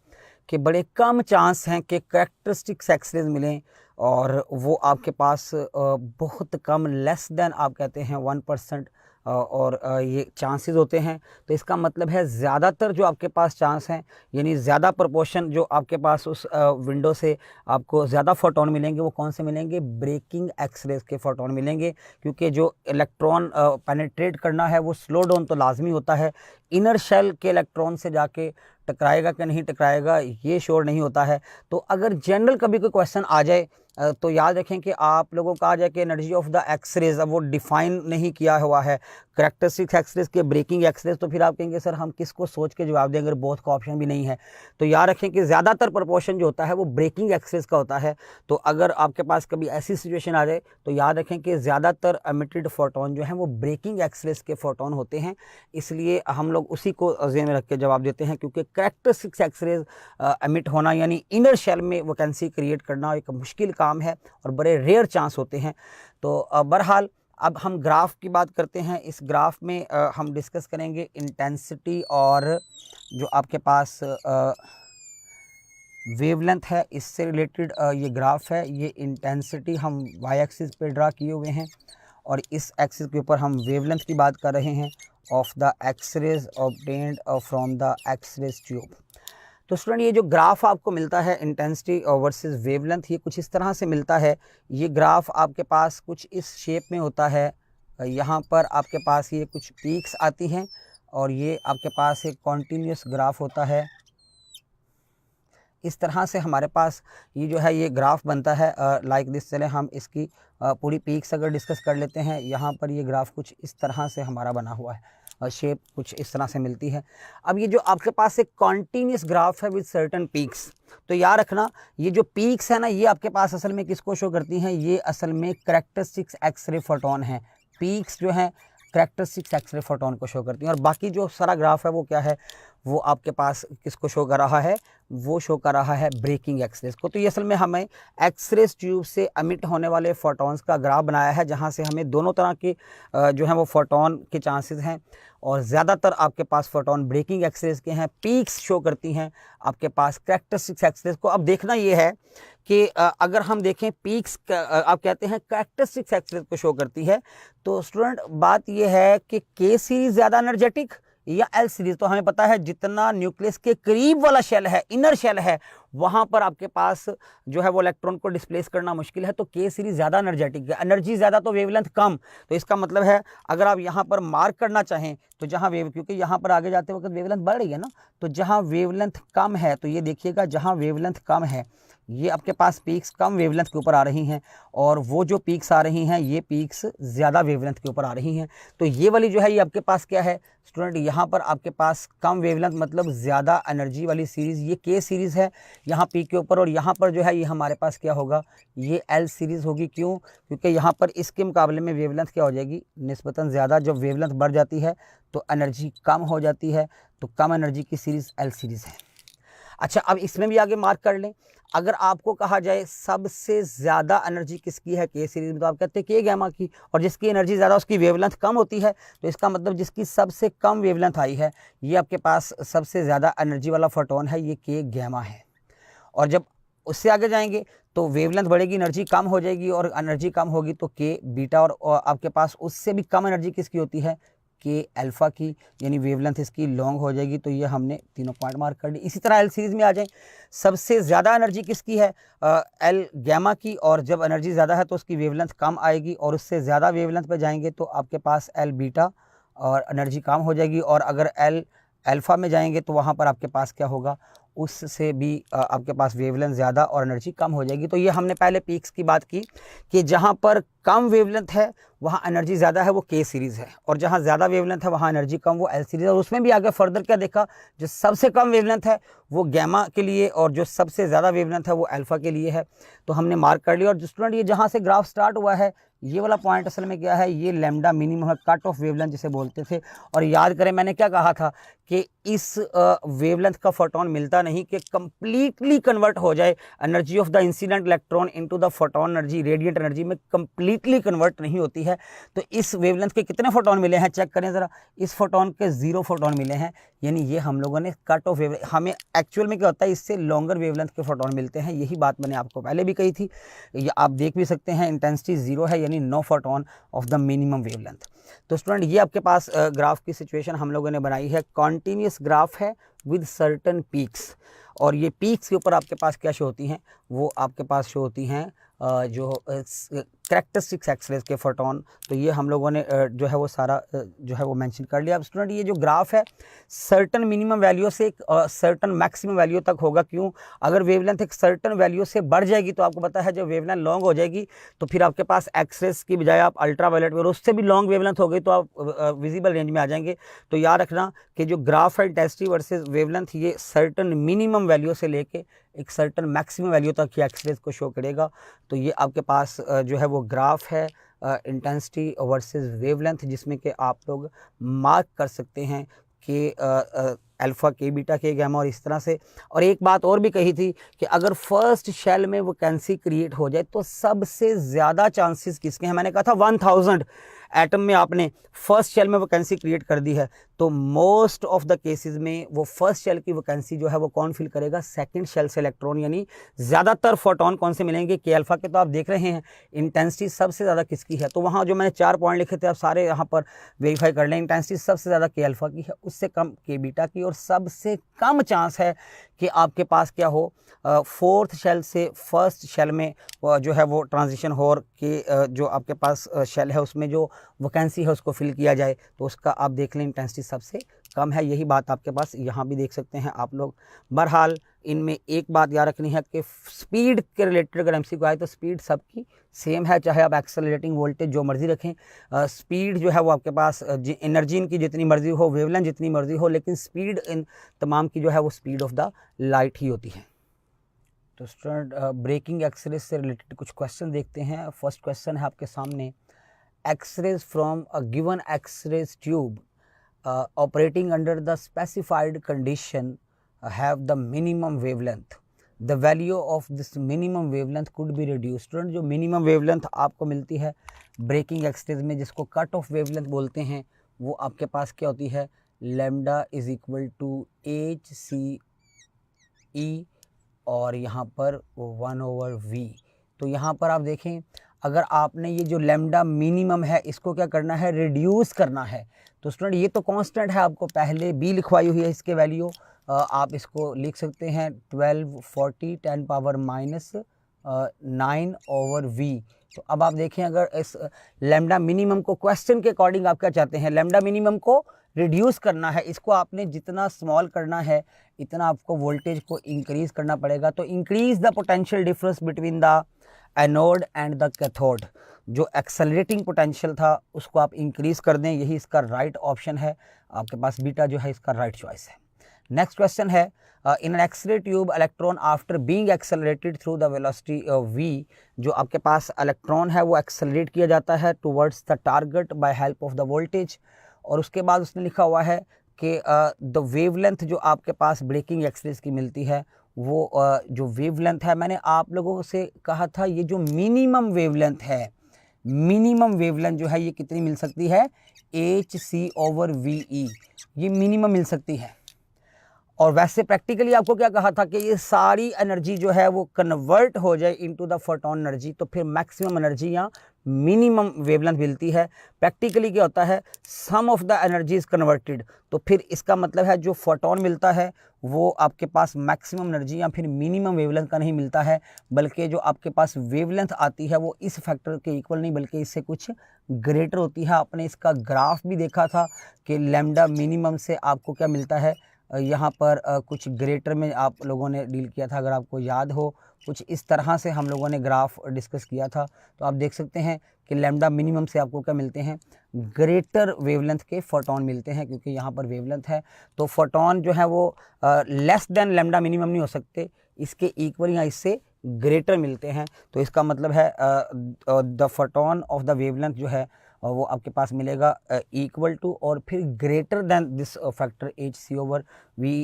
कि बड़े कम चांस हैं कि करैक्टरिस्टिक्स एक्सरेज मिलें, और वो आपके पास बहुत कम, लेस देन आप कहते हैं 1% और ये चांसेस होते हैं। तो इसका मतलब है ज़्यादातर जो आपके पास चांस हैं, यानी ज़्यादा प्रोपोर्शन जो आपके पास उस विंडो से आपको ज़्यादा फोटोन मिलेंगे, वो कौन से मिलेंगे? ब्रेकिंग एक्सरेज के फोटोन मिलेंगे। क्योंकि जो इलेक्ट्रॉन पेनिट्रेट करना है वो स्लो डाउन तो लाजमी होता है, इनर शेल के इलेक्ट्रॉन से जाके टकराएगा कि नहीं टकराएगा ये श्योर नहीं होता है। तो अगर जनरल कभी कोई क्वेश्चन आ जाए तो याद रखें कि आप लोगों का आ जाए कि एनर्जी ऑफ द एक्सरेज, अब वो डिफाइन नहीं किया हुआ है करैक्टरिस्टिक्स एक्सरेज के ब्रेकिंग एक्सरेज, तो फिर आप कहेंगे सर हम किसको सोच के जवाब दें अगर बोथ का ऑप्शन भी नहीं है। तो याद रखें कि ज़्यादातर प्रोपोर्शन जो होता है वो ब्रेकिंग एक्सरेज का होता है। तो अगर आपके पास कभी ऐसी सिचुएशन आ जाए तो याद रखें कि ज़्यादातर एमिटेड फोटोन जो हैं वो ब्रेकिंग एक्सरेज के फोटोन होते हैं, इसलिए हम लोग उसी को ज़हन में रख के जवाब देते हैं। क्योंकि करैक्टरिस्टिक्स एक्सरेज एमिट होना यानी इनर शेल में वैकेंसी क्रिएट करना एक मुश्किल काम है और बड़े रेयर चांस होते हैं। तो बहरहाल अब हम ग्राफ की बात करते हैं। इस ग्राफ में हम डिस्कस करेंगे इंटेंसिटी और जो आपके पास वेवलेंथ है, इससे रिलेटेड ये ग्राफ है। ये इंटेंसिटी हम वाई एक्सिस पे ड्रा किए हुए हैं और इस एक्सिस के ऊपर हम वेवलेंथ की बात कर रहे हैं of the X-rays obtained from the X-ray tube. तो स्टूडेंट ये जो ग्राफ आपको मिलता है इंटेंसिटी वर्सेस वेवलेंथ, ये कुछ इस तरह से मिलता है। ये ग्राफ आपके पास कुछ इस शेप में होता है। यहाँ पर आपके पास ये कुछ पीक्स आती हैं और ये आपके पास एक कॉन्टीन्यूस ग्राफ होता है। इस तरह से हमारे पास ये जो है ये ग्राफ बनता है लाइक दिस। चले हम इसकी पूरी पीक्स अगर डिस्कस कर लेते हैं। यहाँ पर ये ग्राफ कुछ इस तरह से हमारा बना हुआ है, शेप कुछ इस तरह से मिलती है। अब ये जो आपके पास एक कॉन्टीन्यूस ग्राफ है विद सर्टन पीक्स, तो याद रखना ये जो पीक्स है ना ये आपके पास असल में किसको शो करती हैं? ये असल में करैक्टरिस्टिक्स एक्सरे फोटोन हैं। पीक्स जो हैं कैरेक्टरिस्टिक्स एक्सरे फोटोन को शो करती हैं। और बाकी जो सारा ग्राफ है वो क्या है, वो आपके पास किसको शो कर रहा है, वो शो कर रहा है ब्रेकिंग एक्सरेज को। तो ये असल में हमें एक्सरेज ट्यूब से अमिट होने वाले फोटॉन्स का ग्राफ बनाया है, जहाँ से हमें दोनों तरह के जो है वो फोटोन के चांसेस हैं, और ज़्यादातर आपके पास फोटोन ब्रेकिंग एक्सरेज के हैं। पीक्स शो करती हैं आपके पास कैरेक्टरिस्टिक्स एक्सरेज को। अब देखना ये है कि अगर हम देखें पीक्स आप कहते हैं कैरेक्टरिस्टिक्स एक्सरेज को शो करती है, तो स्टूडेंट बात ये है कि के सीरीज ज़्यादा एनर्जेटिक या एल सीरीज। तो हमें पता है जितना न्यूक्लियस के करीब वाला शेल है, इनर शेल है, वहां पर आपके पास जो है वो इलेक्ट्रॉन को डिस्प्लेस करना मुश्किल है, तो के सीरीज ज़्यादा एनर्जेटिक है। एनर्जी ज़्यादा तो वेवलेंथ कम। तो इसका मतलब है अगर आप यहाँ पर मार्क करना चाहें तो जहाँ क्योंकि यहाँ पर आगे जाते वक्त वेवलेंथ बढ़ रही है ना, तो जहाँ वेवलेंथ कम है, तो ये देखिएगा जहाँ वेवलेंथ कम है ये आपके पास पीक्स कम वेवलेंथ के ऊपर आ रही हैं, और वो जो पीक्स आ रही हैं ये पीक्स ज़्यादा वेवलेंथ के ऊपर आ रही हैं। तो ये वाली जो है ये आपके पास क्या है स्टूडेंट, यहाँ पर आपके पास कम वेवलेंथ मतलब ज़्यादा एनर्जी वाली सीरीज़, ये के सीरीज़ है यहाँ पीक के ऊपर, और यहाँ पर जो है ये हमारे पास क्या होगा, ये एल सीरीज़ होगी। क्यों? क्योंकि यहाँ पर इसके मुकाबले में वेवलेंथ क्या हो जाएगी, निस्बतन ज़्यादा। जब वेवलेंथ बढ़ जाती है तो एनर्जी कम हो जाती है, तो कम एनर्जी की सीरीज़ एल सीरीज़ है। अच्छा, अब इसमें भी आगे मार्क कर लें। अगर आपको कहा जाए सबसे ज़्यादा एनर्जी किसकी है के सीरीज में, तो आप कहते हैं के गैमा की, और जिसकी एनर्जी ज़्यादा उसकी वेवलेंथ कम होती है, तो इसका मतलब जिसकी सबसे कम वेवलेंथ आई है ये आपके पास सबसे ज़्यादा एनर्जी वाला फोटोन है, ये के गैमा है। और जब उससे आगे जाएंगे तो वेवलेंथ बढ़ेगी, एनर्जी कम हो जाएगी, और एनर्जी कम होगी तो के बीटा, और आपके पास उससे भी कम एनर्जी किसकी होती है, के अल्फ़ा की, यानी वेवलेंथ इसकी लॉन्ग हो जाएगी। तो ये हमने तीनों पॉइंट मार्क कर ली। इसी तरह एल सीरीज़ में आ जाएं, सबसे ज़्यादा एनर्जी किसकी है, एल गैमा की, और जब एनर्जी ज़्यादा है तो उसकी वेवलेंथ कम आएगी, और उससे ज़्यादा वेवलेंथ पे जाएंगे तो आपके पास एल बीटा और एनर्जी कम हो जाएगी, और अगर एल अल्फ़ा में जाएंगे तो वहाँ पर आपके पास क्या होगा, उससे भी आपके पास वेवलेंथ ज़्यादा और एनर्जी कम हो जाएगी। तो ये हमने पहले पीक्स की बात की कि जहाँ पर कम वेवलेंथ है वहाँ एनर्जी ज़्यादा है, वो के सीरीज़ है, और जहाँ ज़्यादा वेवलेंथ है वहाँ एनर्जी कम, वो एल सीरीज़ है। और उसमें भी आगे फर्दर क्या देखा, जो सबसे कम वेवलेंथ है वो गैमा के लिए, और जो सबसे ज़्यादा वेवलेंथ है वो अल्फ़ा के लिए है। तो हमने मार्क कर लिया। और स्टूडेंट ये जहाँ से ग्राफ स्टार्ट हुआ है ये वाला पॉइंट असल में क्या है, ये लैम्डा मिनिमम है, कट ऑफ वेवलेंथ जिसे बोलते थे। और याद करें मैंने क्या कहा था कि इस वेवलेंथ का फोटोन मिलता नहीं कि कंप्लीटली कन्वर्ट हो जाए energy of the incident electron into the photon energy, radiant energy में कंप्लीटली कन्वर्ट नहीं होती है। तो इस वेवलेंथ के कितने फोटोन मिले हैं चेक करें ज़रा, इस फोटोन के 0 फोटोन मिले हैं, यानी ये हम लोगों ने कट ऑफ वेव, हमें एक्चुअल में क्या होता है इससे लॉन्गर वेवलेंथ के फोटोन मिलते हैं। यही बात मैंने आपको पहले भी कही थी, ये आप देख भी सकते हैं, इंटेंसिटी 0 है, यानी no photon of the minimum wavelength. तो स्टूडेंट ये आपके पास ग्राफ की सिचुएशन हम लोगों ने बनाई है, कॉन्टीन्यूस ग्राफ है विद सर्टन पीक्स, और ये पीक्स के ऊपर आपके पास क्या शो होती हैं, वो आपके पास शो होती हैं जो कैरेक्टरिस्टिक्स एक्सरेज के फोटोन। तो ये हम लोगों ने जो है वो सारा जो है वो मेंशन कर लिया। अब स्टूडेंट ये जो ग्राफ है सर्टन मिनिमम वैल्यू से एक सर्टन मैक्सिमम वैल्यू तक होगा। क्यों? अगर वेवलेंथ एक सर्टन वैल्यू से बढ़ जाएगी तो आपको पता है जब वेवलेंथ लॉन्ग हो जाएगी तो फिर आपके पास एक्सरेज की बजाय आप अल्ट्रावायलेट और उससे भी लॉन्ग वेवलेंथ हो गई तो आप विजिबल रेंज में आ जाएंगे। तो याद रखना कि जो ग्राफ है इंटेंसिटी वर्सेस वेवलेंथ ये सर्टन मिनिमम वैल्यू से लेके एक सर्टन मैक्सिमम वैल्यू तक की एक्सरेज को शो करेगा। तो ये आपके पास जो है वो ग्राफ है इंटेंसिटी वर्सेस वेवलेंथ, जिसमें कि आप लोग मार्क कर सकते हैं कि अल्फ़ा के बीटा के गैमा और इस तरह से। और एक बात और भी कही थी कि अगर फर्स्ट शेल में वैकेंसी क्रिएट हो जाए तो सबसे ज़्यादा चांसेस किसके हैं, मैंने कहा था 1000 एटम में आपने फर्स्ट शेल में वैकेंसी क्रिएट कर दी है तो मोस्ट ऑफ द केसेस में वो फर्स्ट शेल की वैकेंसी जो है वो कौन फिल करेगा, सेकंड शेल से इलेक्ट्रॉन, यानी ज़्यादातर फोटोन कौन से मिलेंगे, के अल्फ़ा के। तो आप देख रहे हैं इंटेंसिटी सबसे ज़्यादा किसकी है, तो वहाँ जो मैंने 4 पॉइंट लिखे थे आप सारे यहाँ पर वेरीफाई कर लें। इंटेंसिटी सबसे ज़्यादा के अल्फ़ा की है, उससे कम के बीटा की, और सबसे कम चांस है कि आपके पास क्या हो फोर्थ शेल से फर्स्ट शेल में जो है वो ट्रांजिशन हो, और के जो आपके पास शेल है उसमें जो वैकेंसी है उसको फिल किया जाए तो उसका आप देख लें इंटेंसिटी सबसे कम है। यही बात आपके पास यहाँ भी देख सकते हैं आप लोग। बहरहाल इनमें एक बात याद रखनी है कि स्पीड के रिलेटेड अगर एमसीक्यू आए तो स्पीड सबकी सेम है, चाहे आप एक्सेलरेटिंग वोल्टेज जो मर्जी रखें, स्पीड जो है वो आपके पास एनर्जी इनकी जितनी मर्जी हो, वेवलेंथ जितनी मर्जी हो, लेकिन स्पीड इन तमाम की जो है वो स्पीड ऑफ द लाइट ही होती है। तो स्टूडेंट ब्रेकिंग एक्सरेज से रिलेटेड कुछ क्वेश्चन देखते हैं। फर्स्ट क्वेश्चन है आपके सामने, X-rays from a given X-rays tube operating under the specified condition have the minimum wavelength. The value of this minimum wavelength could be reduced. Student जो minimum wavelength आपको मिलती है ब्रेकिंग एक्सरेज में, जिसको cut off wavelength बोलते हैं, वो आपके पास क्या होती है, lambda is equal to HCE और यहाँ पर 1/V। तो यहाँ पर आप देखें, अगर आपने ये जो लैम्डा मिनिमम है इसको क्या करना है, रिड्यूस करना है। तो स्टूडेंट ये तो कांस्टेंट है, आपको पहले भी लिखवाई हुई है इसके वैल्यू, आप इसको लिख सकते हैं 1240 10⁻⁹/9/V। तो अब आप देखें, अगर इस लैम्डा मिनिमम को क्वेश्चन के अकॉर्डिंग आप क्या चाहते हैं, लैम्डा मिनिमम को रिड्यूस करना है, इसको आपने जितना स्मॉल करना है इतना आपको वोल्टेज को इंक्रीज करना पड़ेगा। तो increase the potential difference between the anode and the cathode, जो एक्सेलरेटिंग पोटेंशियल था उसको आप इंक्रीज कर दें, यही इसका राइट ऑप्शन है। आपके पास बीटा जो है इसका राइट चॉइस है। नेक्स्ट क्वेश्चन है, in an X-ray tube electron after being accelerated through the velocity v, जो आपके पास इलेक्ट्रॉन है वो एक्सेलरेट किया जाता है towards the target by help of the voltage, और उसके बाद उसने लिखा हुआ है कि द वेवलेंथ जो आपके पास ब्रेकिंग एक्सरेज की मिलती है वो जो वेवलेंथ है, मैंने आप लोगों से कहा था ये जो मिनिमम वेवलेंथ है, मिनिमम वेवलेंथ जो है ये कितनी मिल सकती है, HC/VE, ये मिनिमम मिल सकती है। और वैसे प्रैक्टिकली आपको क्या कहा था कि ये सारी एनर्जी जो है वो कन्वर्ट हो जाए इनटू द फोटोन एनर्जी, तो फिर मैक्सिमम एनर्जी या मिनिमम वेवलेंथ मिलती है। प्रैक्टिकली क्या होता है, some of the energy is converted, तो फिर इसका मतलब है जो फोटोन मिलता है वो आपके पास मैक्सिमम एनर्जी या फिर मिनिमम वेवलेंथ का नहीं मिलता है, बल्कि जो आपके पास वेवलेंथ आती है वो इस फैक्टर के इक्वल नहीं बल्कि इससे कुछ ग्रेटर होती है। आपने इसका ग्राफ भी देखा था कि लैम्डा मिनिमम से आपको क्या मिलता है, यहाँ पर कुछ ग्रेटर में आप लोगों ने डील किया था, अगर आपको याद हो कुछ इस तरह से हम लोगों ने ग्राफ डिस्कस किया था। तो आप देख सकते हैं कि लैम्डा मिनिमम से आपको क्या मिलते हैं, ग्रेटर वेवलेंथ के फोटोन मिलते हैं, क्योंकि यहाँ पर वेवलेंथ है तो फोटोन जो है वो लेस देन लैम्डा मिनिमम नहीं हो सकते, इसके इक्वल या इससे ग्रेटर मिलते हैं। तो इसका मतलब है the photon of the wavelength जो है वो आपके पास मिलेगा इक्वल टू और फिर greater than this factor HC/V।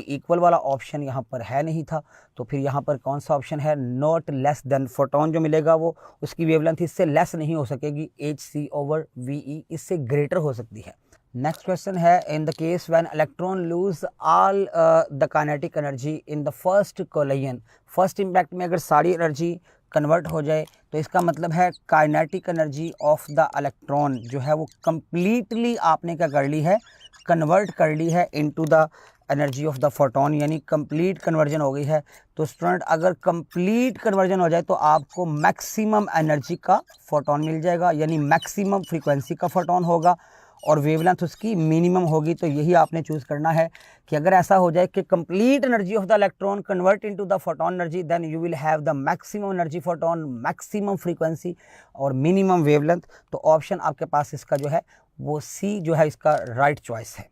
Equal वाला ऑप्शन यहाँ पर है नहीं था, तो फिर यहाँ पर कौन सा ऑप्शन है, नॉट लेस देन, फोटोन जो मिलेगा वो उसकी वेवलेंथ इससे लेस नहीं हो सकेगी, HC/VE इससे ग्रेटर हो सकती है। नेक्स्ट क्वेश्चन है, in the case when electron lose all the kinetic energy in the first collision, first impact में अगर सारी एनर्जी कन्वर्ट हो जाए तो इसका मतलब है kinetic energy of the electron जो है वो कम्प्लीटली आपने क्या कर ली है, कन्वर्ट कर ली है into the energy of the photon, यानी कंप्लीट कन्वर्जन हो गई है। तो स्टूडेंट अगर कंप्लीट कन्वर्जन हो जाए तो आपको मैक्सिमम एनर्जी का फोटोन मिल जाएगा, यानी मैक्सिमम फ्रीक्वेंसी का फोटोन होगा और वेवलेंथ उसकी मिनिमम होगी। तो यही आपने चूज़ करना है कि अगर ऐसा हो जाए कि complete energy of the electron convert into the photon energy, then you will have the maximum energy photon, maximum frequency और मिनिमम वेवलेंथ। तो ऑप्शन आपके पास इसका जो है वो सी जो है इसका राइट चॉइस है।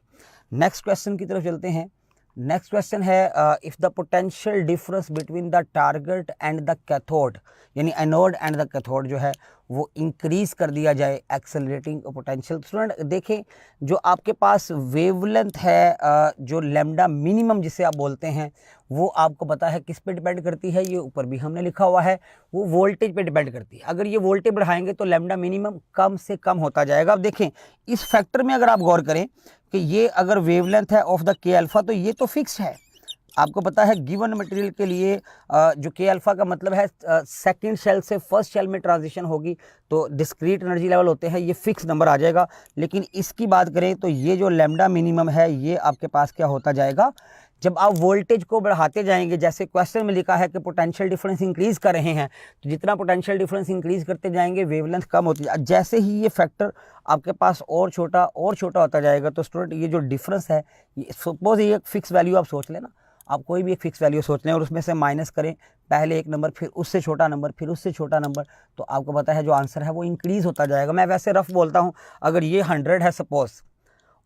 नेक्स्ट क्वेश्चन की तरफ चलते हैं। नेक्स्ट क्वेश्चन है, if the potential difference between the target and the cathode, यानी एनोड एंड द कैथोड जो है वो इंक्रीज़ कर दिया जाए एक्सेलरेटिंग पोटेंशियल। स्टूडेंट देखें, जो आपके पास वेवलेंथ है जो लैम्डा मिनिमम जिसे आप बोलते हैं, वो आपको पता है किस पे डिपेंड करती है, ये ऊपर भी हमने लिखा हुआ है, वो वोल्टेज पे डिपेंड करती है। अगर ये वोल्टेज बढ़ाएंगे तो लैम्डा मिनिमम कम से कम होता जाएगा। अब देखें इस फैक्टर में अगर आप गौर करें कि ये अगर वेवलेंथ है ऑफ द के अल्फ़ा तो ये तो फिक्स है, आपको पता है गिवन मटेरियल के लिए जो के अल्फ़ा का मतलब है सेकंड शेल से फर्स्ट शेल में ट्रांजिशन होगी तो डिस्क्रीट एनर्जी लेवल होते हैं, ये फिक्स नंबर आ जाएगा। लेकिन इसकी बात करें तो ये जो लैम्डा मिनिमम है ये आपके पास क्या होता जाएगा, जब आप वोल्टेज को बढ़ाते जाएंगे, जैसे क्वेश्चन में लिखा है कि पोटेंशियल डिफरेंस इंक्रीज़ कर रहे हैं, तो जितना पोटेंशियल डिफरेंस इंक्रीज़ करते जाएंगे वेवलेंथ कम होती है। जैसे ही ये फैक्टर आपके पास और छोटा होता जाएगा तो स्टूडेंट ये जो डिफरेंस है, सपोज ये एक फिक्स वैल्यू आप सोच लेना, आप कोई भी एक फिक्स वैल्यू सोच लें और उसमें से माइनस करें पहले एक नंबर, फिर उससे छोटा नंबर, फिर उससे छोटा नंबर, तो आपको पता है जो आंसर है वो इंक्रीज़ होता जाएगा। मैं वैसे रफ बोलता हूँ, अगर ये 100 है सपोज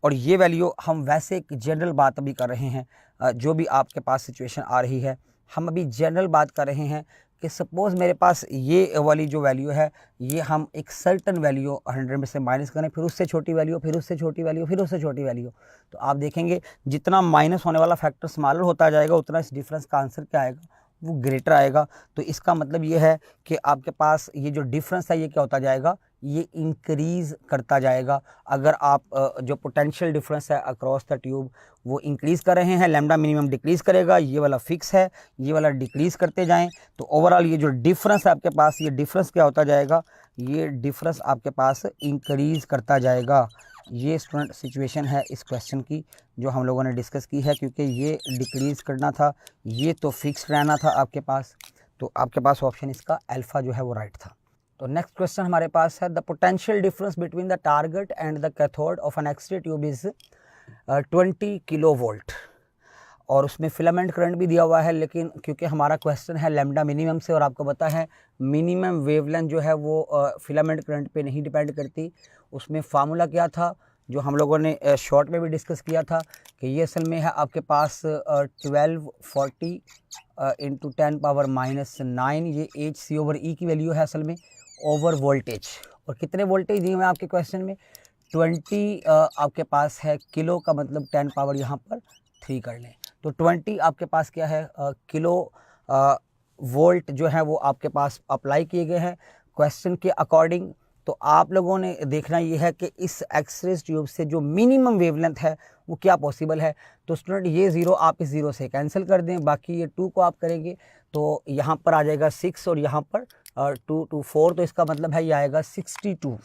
और ये वैल्यू, हम वैसे एक जनरल बात अभी कर रहे हैं, जो भी आपके पास सिचुएशन आ रही है, हम अभी जनरल बात कर रहे हैं कि सपोज़ मेरे पास ये वाली जो वैल्यू है, ये हम एक सर्टन वैल्यू 100 में से माइनस करें, फिर उससे छोटी वैल्यू, फिर उससे छोटी वैल्यू, फिर उससे छोटी वैल्यू, तो आप देखेंगे जितना माइनस होने वाला फैक्टर स्मॉलर होता जाएगा उतना इस डिफरेंस का आंसर क्या आएगा, वो ग्रेटर आएगा। तो इसका मतलब ये है कि आपके पास ये जो डिफरेंस है ये क्या होता जाएगा, ये इंक्रीज़ करता जाएगा। अगर आप जो पोटेंशियल डिफरेंस है अक्रॉस द ट्यूब वो इंक्रीज़ कर रहे हैं, लैम्डा मिनिमम डिक्रीज़ करेगा, ये वाला फिक्स है, ये वाला डिक्रीज़ करते जाएं, तो ओवरऑल ये जो डिफरेंस है आपके पास, ये डिफरेंस क्या होता जाएगा, ये डिफरेंस आपके पास इंक्रीज़ करता जाएगा। ये स्टूडेंट सिचुएशन है इस क्वेश्चन की जो हम लोगों ने डिस्कस की है, क्योंकि ये डिक्रीज़ करना था, ये तो फिक्स रहना था आपके पास, तो आपके पास ऑप्शन इसका अल्फ़ा जो है वो राइट था। तो नेक्स्ट क्वेश्चन हमारे पास है, the potential difference between the target and the cathode of an X-ray tube is 20 kilo volt, और उसमें फिलामेंट करंट भी दिया हुआ है, लेकिन क्योंकि हमारा क्वेश्चन है लैम्डा मिनिमम से और आपको पता है मिनिमम वेवलेंथ जो है वो फिलामेंट करंट पे नहीं डिपेंड करती। उसमें फार्मूला क्या था जो हम लोगों ने शॉर्ट में भी डिस्कस किया था कि ये असल में है आपके पास 1240 इंटू 10⁻⁹, ये Hc/E की वैल्यू है असल में ओवर वोल्टेज, और कितने वोल्टेज दिए हुए हैं आपके क्वेश्चन में 20 आपके पास है किलो का मतलब 10 पावर यहाँ पर 3 कर लें, तो 20 आपके पास क्या है किलो वोल्ट जो है वो आपके पास अप्लाई किए गए हैं क्वेश्चन के अकॉर्डिंग। तो आप लोगों ने देखना ये है कि इस एक्स-रे ट्यूब से जो मिनिमम वेवलेंथ है वो क्या पॉसिबल है। तो स्टूडेंट ये 0 आप इस 0 से कैंसिल कर दें, बाकी ये 2 को आप करेंगे तो यहाँ पर आ जाएगा 6 और यहाँ पर 2 2 4, तो इसका मतलब है ये आएगा 62,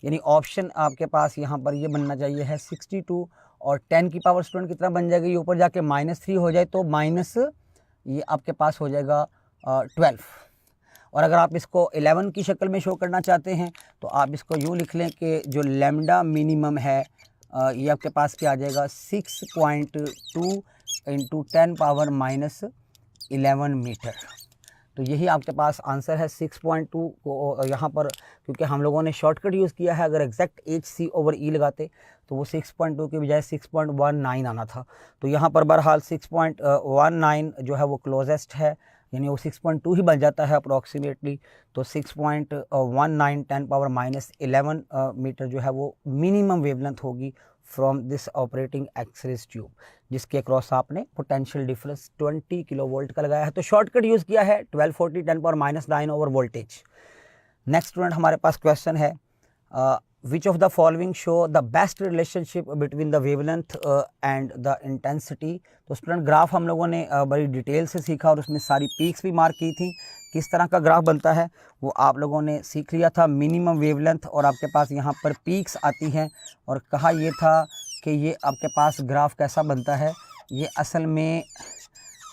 यानी ऑप्शन आपके पास यहाँ पर ये बनना चाहिए है 62, और 10 की पावर स्टूडेंट कितना बन जाएगा, ये ऊपर जाके -3 हो जाए तो माइनस ये आपके पास हो जाएगा 12, और अगर आप इसको 11 की शक्ल में शो करना चाहते हैं तो आप इसको यूँ लिख लें कि जो लैम्डा मिनिमम है ये आपके पास क्या आ जाएगा 6.2 इंटू 10⁻⁻11 मीटर। तो यही आपके पास आंसर है 6.2 को यहाँ पर, क्योंकि हम लोगों ने शॉर्टकट यूज़ किया है, अगर एग्जैक्ट Hc/E लगाते तो वो 6.2 के बजाय 6.19 आना था। तो यहाँ पर बहरहाल 6.19 जो है वो क्लोजेस्ट है, यानी वो 6.2 ही बन जाता है अप्रॉक्सीमेटली। तो 6.19 10⁻⁻11 मीटर जो है वो मिनिमम वेवलेंथ होगी from this operating X-ray tube, जिसके अक्रॉस आपने पोटेंशियल डिफरेंस 20 किलो वोल्ट का लगाया है। तो शॉर्टकट यूज़ किया है 1240 10⁻⁹ ओवर वोल्टेज। नेक्स्ट स्टूडेंट हमारे पास क्वेश्चन है, which of the following show the best relationship between the wavelength and the intensity। तो स्टूडेंट ग्राफ हम लोगों ने बड़ी डिटेल से सीखा और उसमें सारी पीक्स भी मार्क की थी। किस तरह का ग्राफ बनता है वो आप लोगों ने सीख लिया था, मिनिमम वेवलेंथ और आपके पास यहाँ पर पीक्स आती हैं, और कहा ये था कि ये आपके पास ग्राफ कैसा बनता है, ये असल में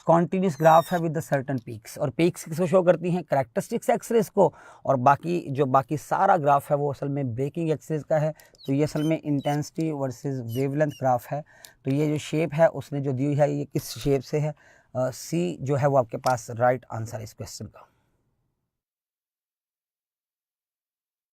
कॉन्टीन्यूस ग्राफ है विद द सर्टन पीक्स, और पीक्स किसको शो करती हैं, करैक्टरिस्टिक्स एक्सरेज को, और बाकी सारा ग्राफ है वो असल में ब्रेकिंग एक्सरेज का है। तो ये असल में इंटेंसिटी वर्सेस वेवलेंथ ग्राफ है। तो ये जो शेप है उसने जो दी है ये किस शेप से है, सी जो है वो आपके पास राइट आंसर है इस क्वेश्चन का।